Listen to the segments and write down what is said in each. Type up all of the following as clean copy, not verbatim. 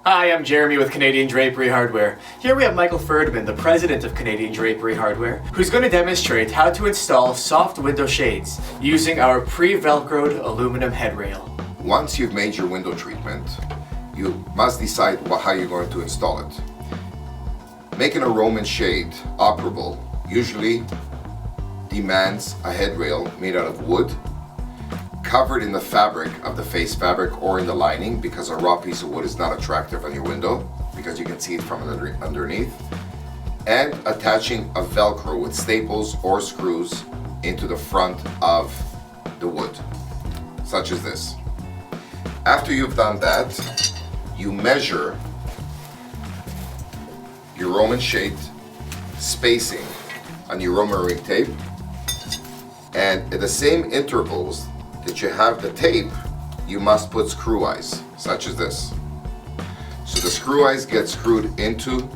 Hi, I'm Jeremy with Canadian Drapery Hardware. Here we have Michael Ferdman, the president of Canadian Drapery Hardware, who's going to demonstrate how to install soft window shades using our pre-velcroed aluminum headrail. Once you've made your window treatment, you must decide how you're going to install it. Making a Roman shade operable usually demands a headrail made out of wood, covered in the fabric of the face fabric or in the lining, because a raw piece of wood is not attractive on your window because you can see it from underneath, and attaching a Velcro with staples or screws into the front of the wood, such as this. After you've done that, you measure your Roman shade spacing on your Roman ring tape, and at the same intervals that you have the tape, you must put screw eyes, such as this. So the screw eyes get screwed into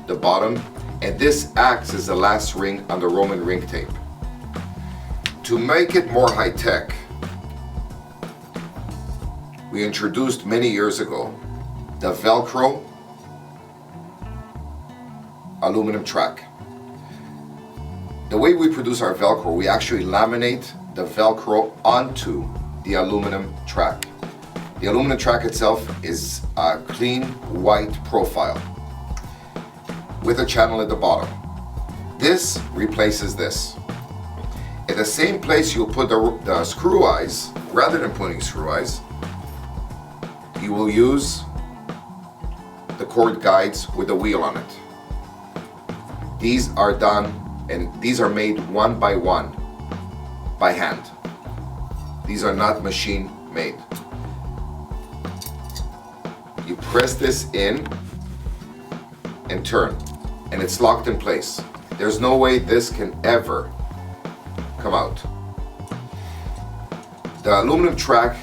the bottom, and this acts as the last ring on the Roman ring tape. To make it more high-tech, we introduced many years ago the Velcro aluminum track. The way we produce our Velcro, we actually laminate the Velcro onto the aluminum track. The aluminum track itself is a clean white profile with a channel at the bottom. This replaces this. At the same place you'll put the screw eyes, rather than putting screw eyes, you will use the cord guides with a wheel on it. These are done, and these are made one by one by hand. These are not machine made. You press this in and turn, and it's locked in place. There's no way this can ever come out. The aluminum track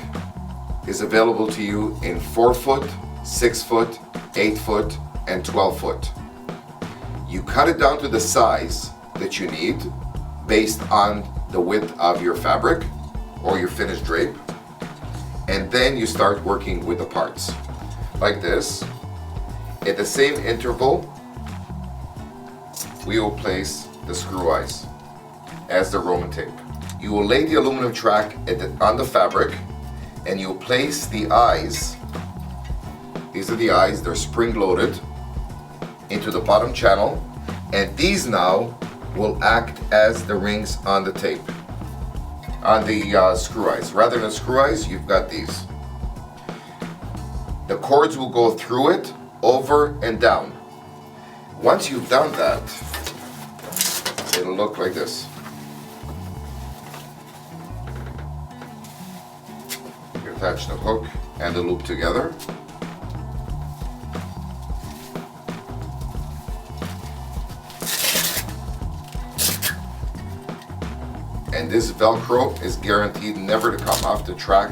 is available to you in 4 foot, 6 foot, 8 foot, and 12 foot. You cut it down to the size that you need based on the width of your fabric or your finished drape, and then you start working with the parts like this. At the same interval, we will place the screw eyes as the Roman tape. You will lay the aluminum track on the fabric, and you'll place the eyes, these are the eyes, they're spring loaded, into the bottom channel, and these now will act as the rings on the tape, on the screw eyes. Rather than screw eyes, you've got these. The cords will go through it, over and down. Once you've done that, it'll look like this. You attach the hook and the loop together. And this Velcro is guaranteed never to come off the track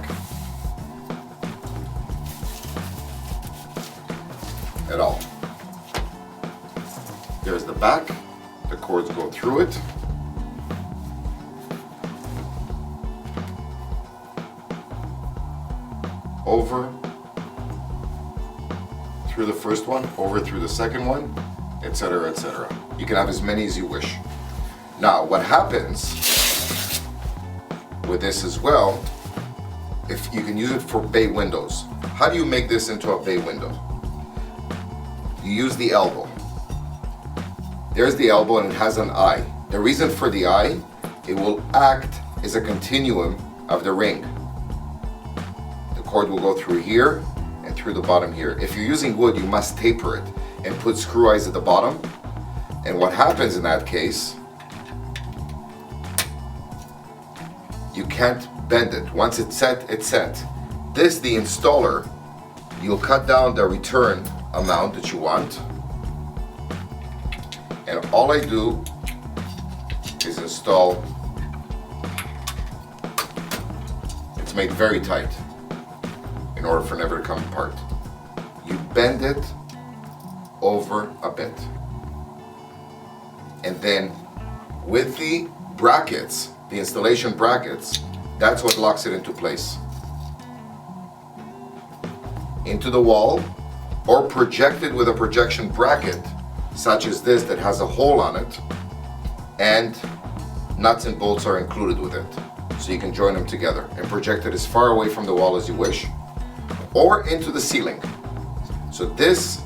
at all. There's the back, the cords go through it. Over through the first one, over through the second one, etc., etc. You can have as many as you wish. Now, what happens with this as well, if you can use it for bay windows. How do you make this into a bay window? You use the elbow. There's the elbow, and it has an eye. The reason for the eye, it will act as a continuum of the ring. The cord will go through here and through the bottom here. If you're using wood, you must taper it and put screw eyes at the bottom. And what happens in that case, you can't bend it. Once it's set, it's set. This, the installer, you'll cut down the return amount that you want. And all I do is install, it's made very tight in order for it never to come apart. You bend it over a bit. And then with the brackets, the installation brackets, that's what locks it into place. Into the wall, or projected with a projection bracket, such as this that has a hole on it, and nuts and bolts are included with it. So you can join them together and project it as far away from the wall as you wish, or into the ceiling. So this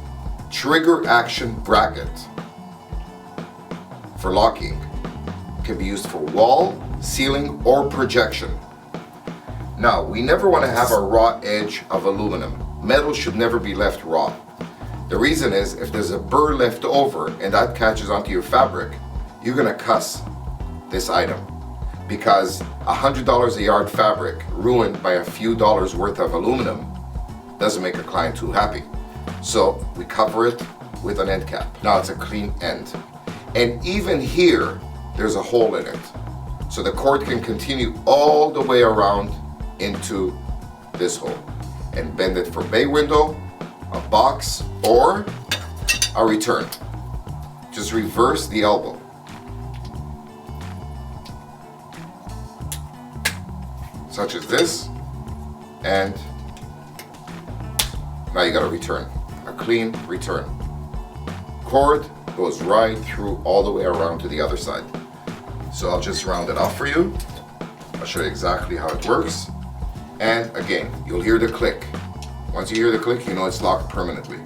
trigger action bracket for locking can be used for wall, ceiling, or projection. Now, we never want to have a raw edge of aluminum. Metal should never be left raw. The reason is, if there's a burr left over and that catches onto your fabric, you're gonna cuss this item, because $100 a yard fabric ruined by a few dollars worth of aluminum doesn't make a client too happy. So we cover it with an end cap. Now it's a clean end. And even here, there's a hole in it. So the cord can continue all the way around into this hole and bend it for bay window, a box, or a return. Just reverse the elbow. Such as this, and now you got a return, a clean return. Cord goes right through all the way around to the other side. So I'll just round it off for you. I'll show you exactly how it works. And again, you'll hear the click. Once you hear the click, you know it's locked permanently.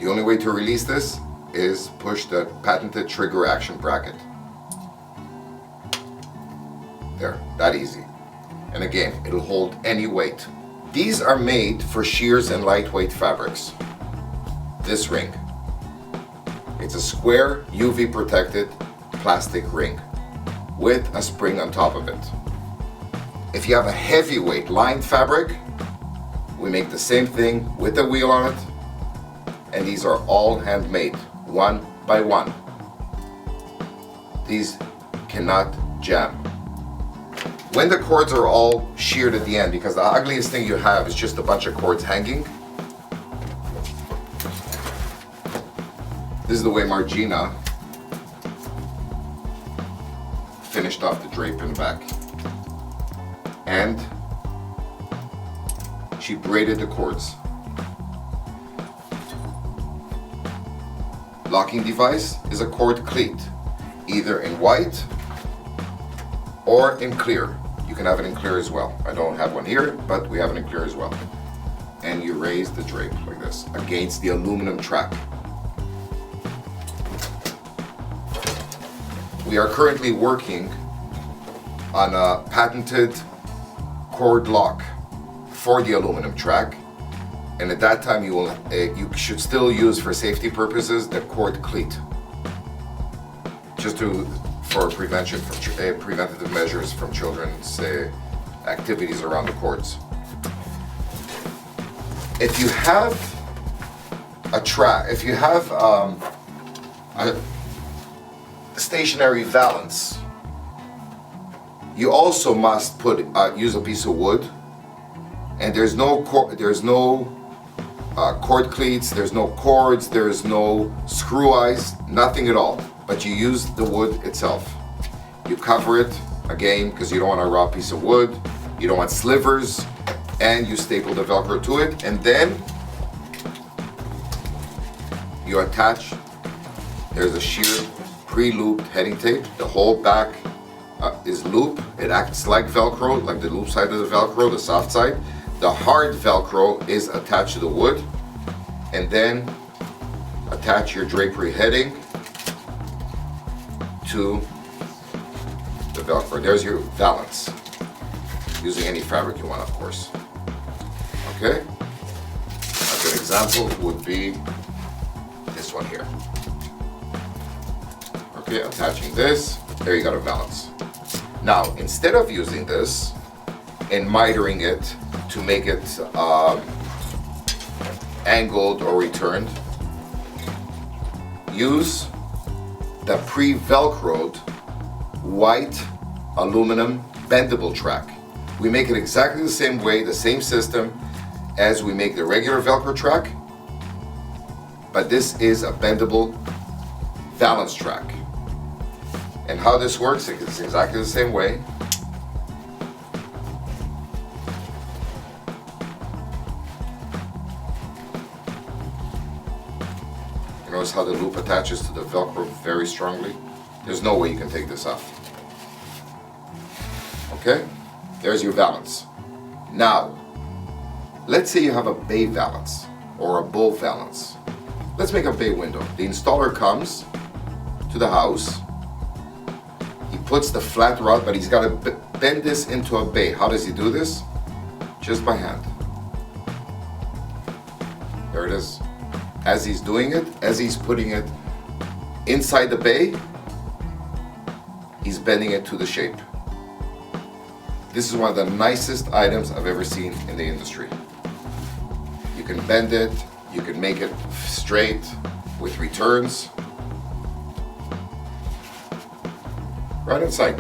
The only way to release this is push the patented trigger action bracket. There, that easy. And again, it'll hold any weight. These are made for shears and lightweight fabrics. This ring, it's a square UV protected plastic ring with a spring on top of it. If you have a heavyweight lined fabric, we make the same thing with a wheel on it, and these are all handmade, one by one. These cannot jam. When the cords are all sheared at the end, because the ugliest thing you have is just a bunch of cords hanging. This is the way Margina finished off the drape in the back. And she braided the cords. Locking device is a cord cleat, either in white or in clear. You can have it in clear as well. I don't have one here, but we have it in clear as well. And you raise the drape like this against the aluminum track. We are currently working on a patented cord lock for the aluminum track, and at that time you should still use, for safety purposes, the cord cleat, just for prevention, for preventative measures from children's activities around the cords. If you have a track, if you have a stationary valance, you also must use a piece of wood. And there's no cord cleats, there's no cords, there's no screw eyes, nothing at all. But you use the wood itself. You cover it, again, because you don't want a raw piece of wood, you don't want slivers, and you staple the Velcro to it, and then you attach. There's a sheer pre-looped heading tape. The whole back is loop. It acts like Velcro, like the loop side of the Velcro, the soft side. The hard Velcro is attached to the wood, and then attach your drapery heading to the Velcro. There's your valance, using any fabric you want, of course. Okay? A good example would be this one here. Okay, attaching this, there you got a valance. Now, instead of using this and mitering it to make it angled or returned, use the pre-velcroed white aluminum bendable track. We make it exactly the same way, the same system as we make the regular Velcro track, but this is a bendable valance track. And how this works is exactly the same way. Notice how the loop attaches to the Velcro very strongly? There's no way you can take this off. Okay? There's your valance. Now, let's say you have a bay valance or a bow valance. Let's make a bay window. The installer comes to the house. He puts the flat rod, but he's got to bend this into a bay. How does he do this? Just by hand. There it is. As he's doing it, as he's putting it inside the bay, he's bending it to the shape. This is one of the nicest items I've ever seen in the industry. You can bend it, you can make it straight with returns. Right in sight.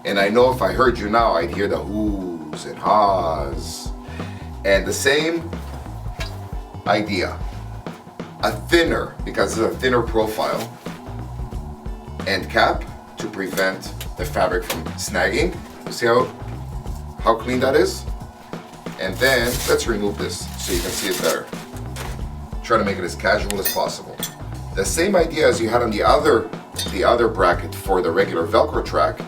And I know if I heard you now, I'd hear the whoos and haws. And the same idea. A thinner, because it's a thinner profile, end cap to prevent the fabric from snagging. You see how clean that is? And then let's remove this so you can see it better. Try to make it as casual as possible. The same idea as you had on the other bracket for the regular Velcro track.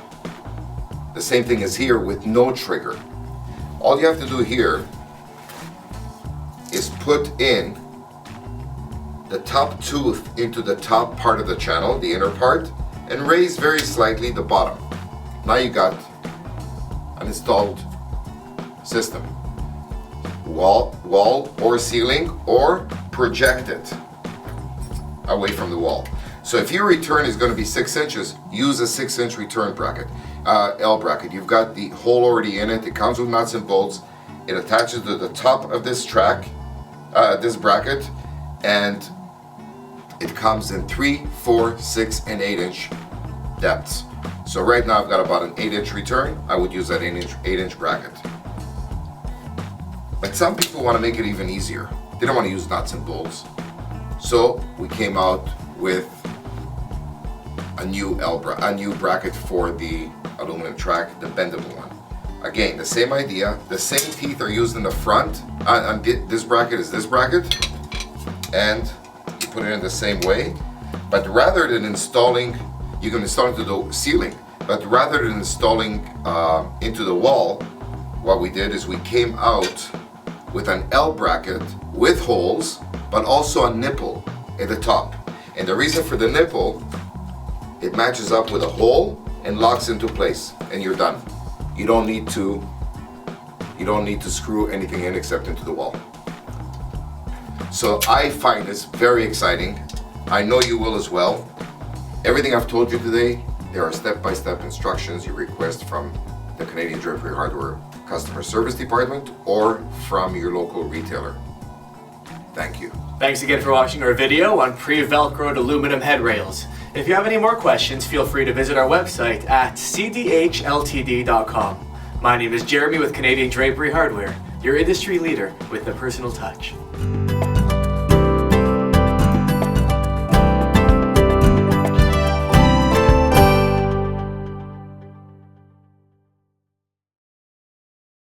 The same thing is here with no trigger. All you have to do here is put in the top tooth into the top part of the channel, the inner part, and raise very slightly the bottom. Now you got an installed system. Wall or ceiling, or project it away from the wall. So if your return is going to be 6 inches, use a 6-inch return bracket, L bracket. You've got the hole already in it. It comes with nuts and bolts. It attaches to the top of this track, this bracket, and it comes in 3, 4, 6, and 8-inch depths. So right now I've got about an 8-inch return. I would use that 8-inch bracket. But some people want to make it even easier. They don't want to use nuts and bolts. So we came out with a new bracket for the aluminum track, the bendable one. Again, the same idea. The same teeth are used in the front. This bracket is this bracket, and you put it in the same way. But rather than installing, you can install into the ceiling. But rather than installing into the wall, what we did is we came out with an L bracket with holes, but also a nipple at the top. And the reason for the nipple, it matches up with a hole and locks into place, and you're done. You don't need to screw anything in except into the wall. So I find this very exciting. I know you will as well. Everything I've told you today, there are step-by-step instructions you request from the Canadian Drapery Hardware Customer Service Department or from your local retailer. Thank you. Thanks again for watching our video on pre-velcroed aluminum head rails. If you have any more questions, feel free to visit our website at cdhltd.com. My name is Jeremy with Canadian Drapery Hardware, your industry leader with the personal touch.